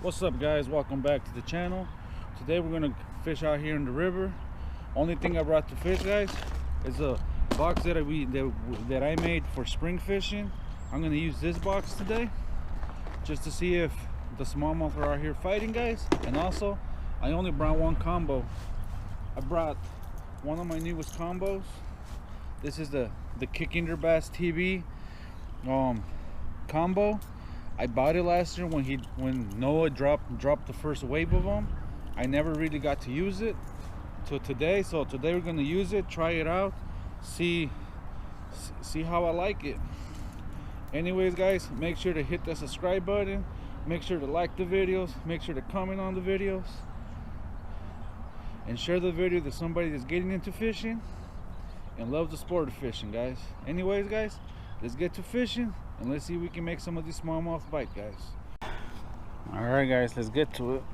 What's up, guys? Welcome back to the channel. Today we're gonna fish out here in the river. Only thing I brought to fish, guys, is a box that I made for spring fishing. I'm gonna use this box today just to see if the smallmouth are out here fighting, guys. And also, I only brought one combo. I brought one of my newest combos. This is the Kinder Bass TV combo. I bought it last year when Noah dropped the first wave of them. I never really got to use it till today. So today we're gonna use it, try it out, see how I like it. Anyways, guys, make sure to hit the subscribe button, make sure to like the videos, make sure to comment on the videos, and share the video to somebody that's getting into fishing and loves the sport of fishing, guys. Anyways, guys, let's get to fishing and let's see if we can make some of these smallmouth bite, guys. All right, guys, let's get to it.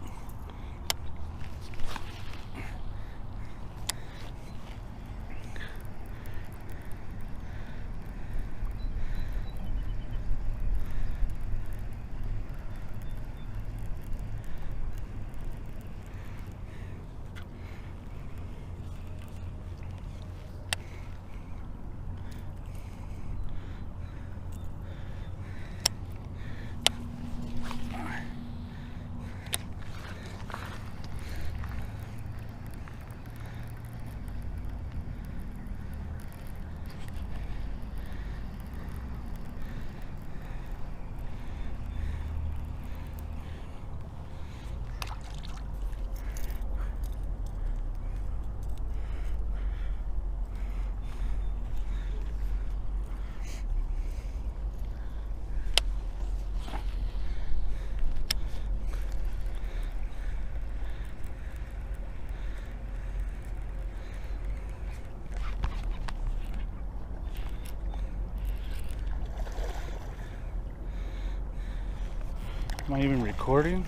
Am I even recording?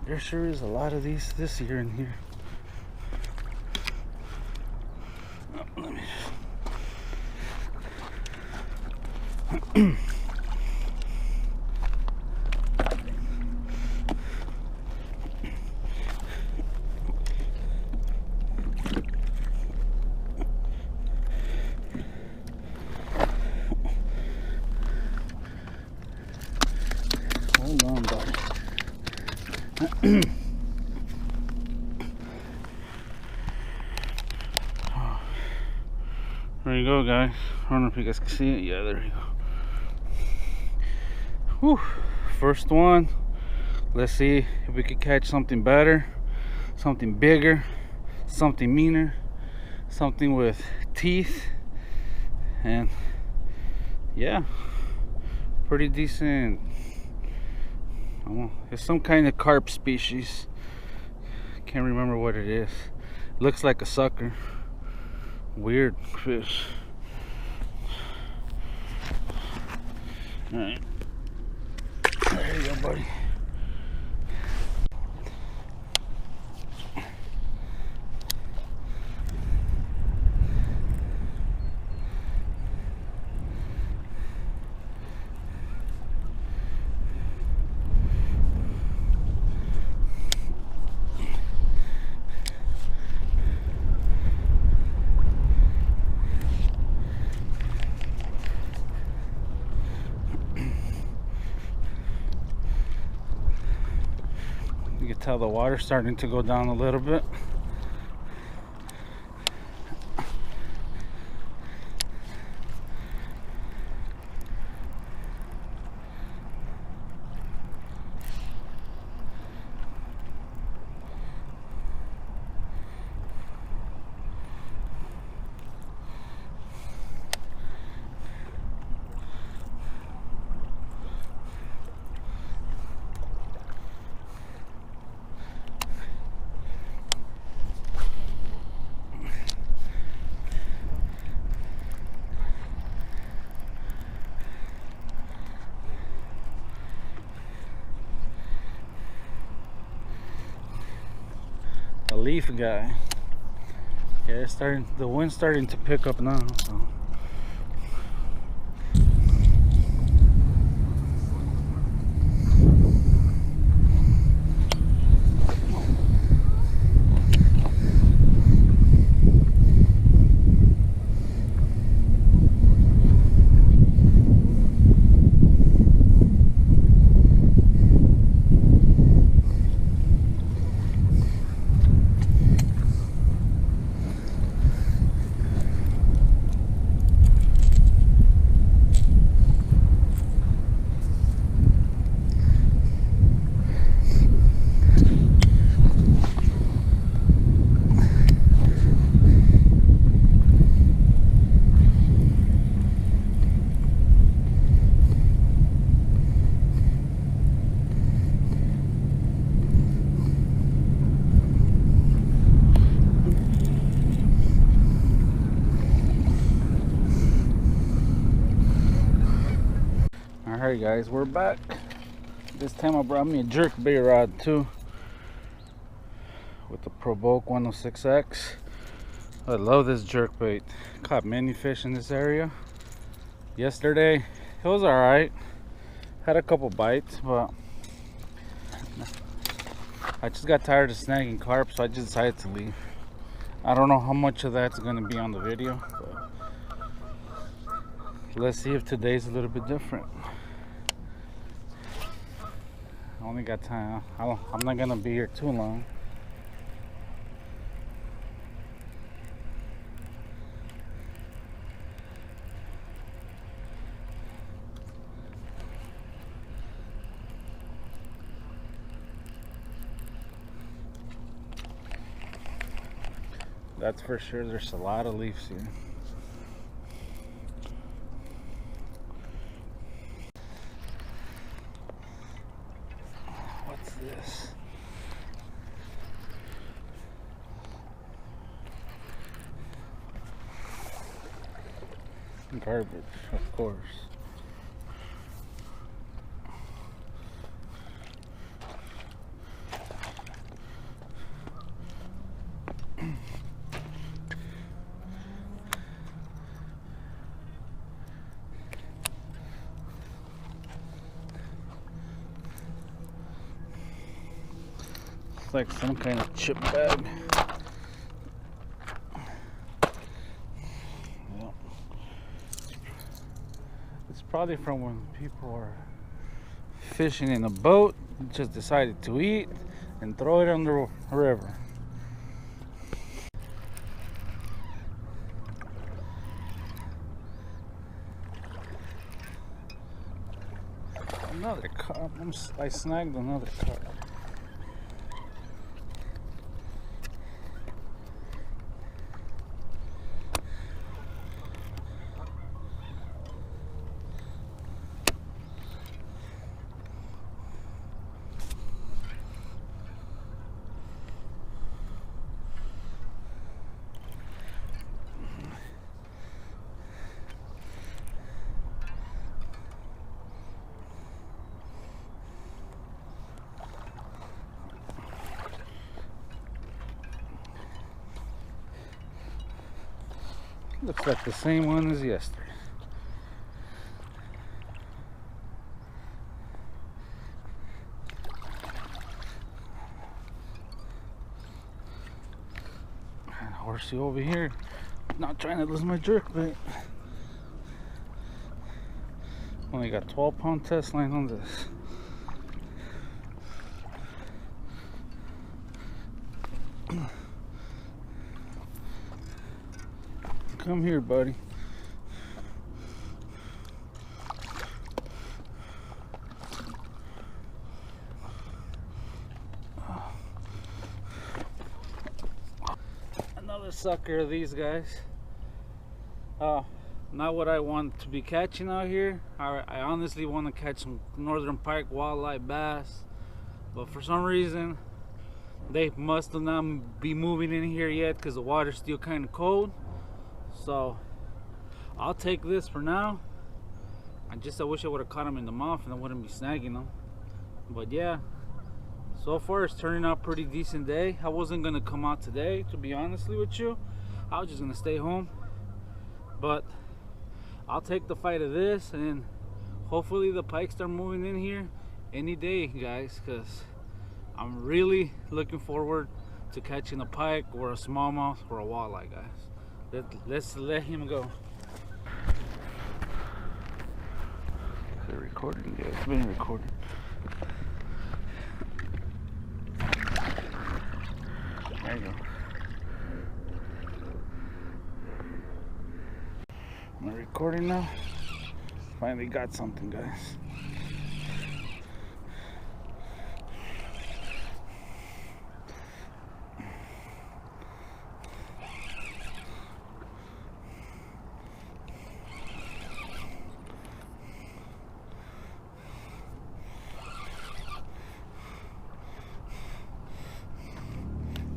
There sure is a lot of these this year in here. Oh, let me just... Hold on, buddy. There you go, guys. I don't know if you guys can see it. Yeah, there you go. Whew. First one. Let's see if we can catch something better, something bigger, something meaner, something with teeth, and yeah, pretty decent. It's some kind of carp species. Can't remember what it is. Looks like a sucker. Weird fish. All right, there you go, buddy. You can tell the water's starting to go down a little bit. leaf guy. Yeah, it's starting, the wind's starting to pick up now, so. Alright guys, we're back. This time I brought me a jerk bait rod too, with the Provoke 106X. I love this jerk bait. Caught many fish in this area. Yesterday it was alright. Had a couple bites, but I just got tired of snagging carp, so I just decided to leave. I don't know how much of that's going to be on the video, but let's see if today's a little bit different. I only got time. I'm not gonna be here too long. That's for sure. There's a lot of leaves here. This garbage, of course. It's like some kind of chip bag. Yep. It's probably from when people are fishing in a boat, just decided to eat and throw it on the river. Another carp. I snagged another carp. Looks like the same one as yesterday. And horsey over here, not trying to lose my jerk bait. Only got 12-pound test line on this. Come here, buddy. Another sucker of these guys. Not what I want to be catching out here. I honestly want to catch some northern pike, walleye, bass, but for some reason they must not be moving in here yet because the water's still kind of cold. So I'll take this for now. I wish I would have caught them in the mouth and I wouldn't be snagging them. But yeah, So far it's turning out pretty decent day. I wasn't gonna come out today, to be honestly with you. I was just gonna stay home, but I'll take the fight of this, and hopefully the pike start moving in here any day, guys, because I'm really looking forward to catching a pike or a smallmouth or a walleye, guys. Let's let him go. Is it recording? Yeah, it's been recording. There you go. Am I recording now? Finally got something, guys.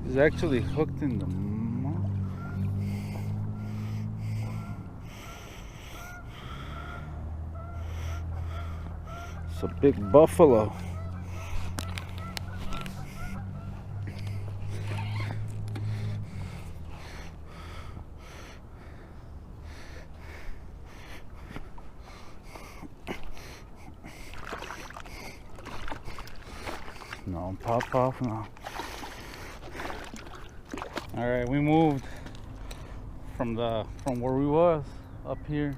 It's actually hooked in the mouth. It's a big buffalo. No, pop off now. All right, we moved from where we was up here.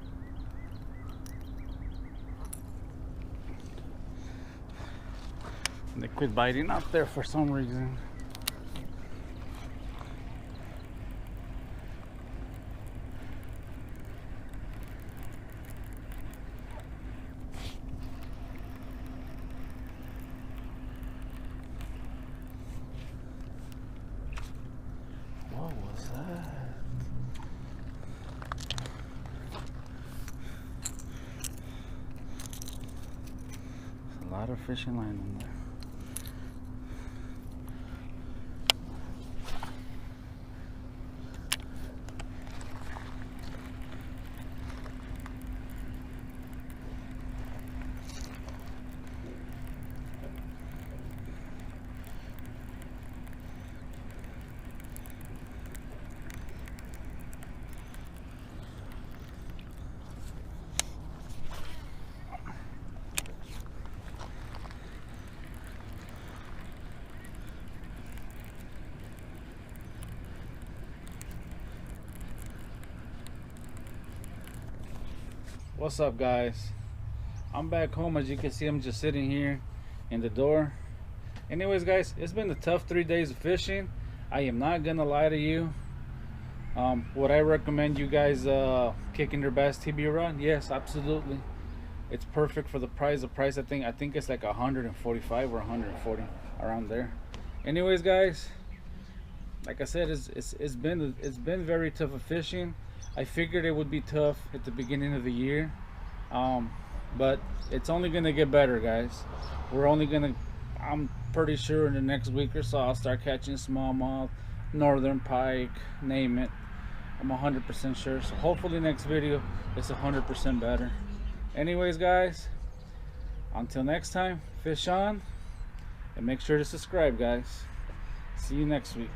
And they quit biting up there for some reason. What was that? There's a lot of fishing line in there. What's up, guys? I'm back home. As you can see, I'm just sitting here in the door. Anyways, guys, it's been a tough 3 days of fishing. I am not gonna lie to you. Would I recommend you guys kicking your bass TB rod? Yes, absolutely. It's perfect for the price. The price, I think it's like 145 or 140, around there. Anyways, guys, like I said, it's been very tough of fishing. I figured it would be tough at the beginning of the year, but it's only gonna get better, guys. I'm pretty sure in the next week or so I'll start catching smallmouth, northern pike, name it. I'm 100% sure. So hopefully next video it's 100% better. Anyways, guys, until next time, fish on, and make sure to subscribe, guys. See you next week.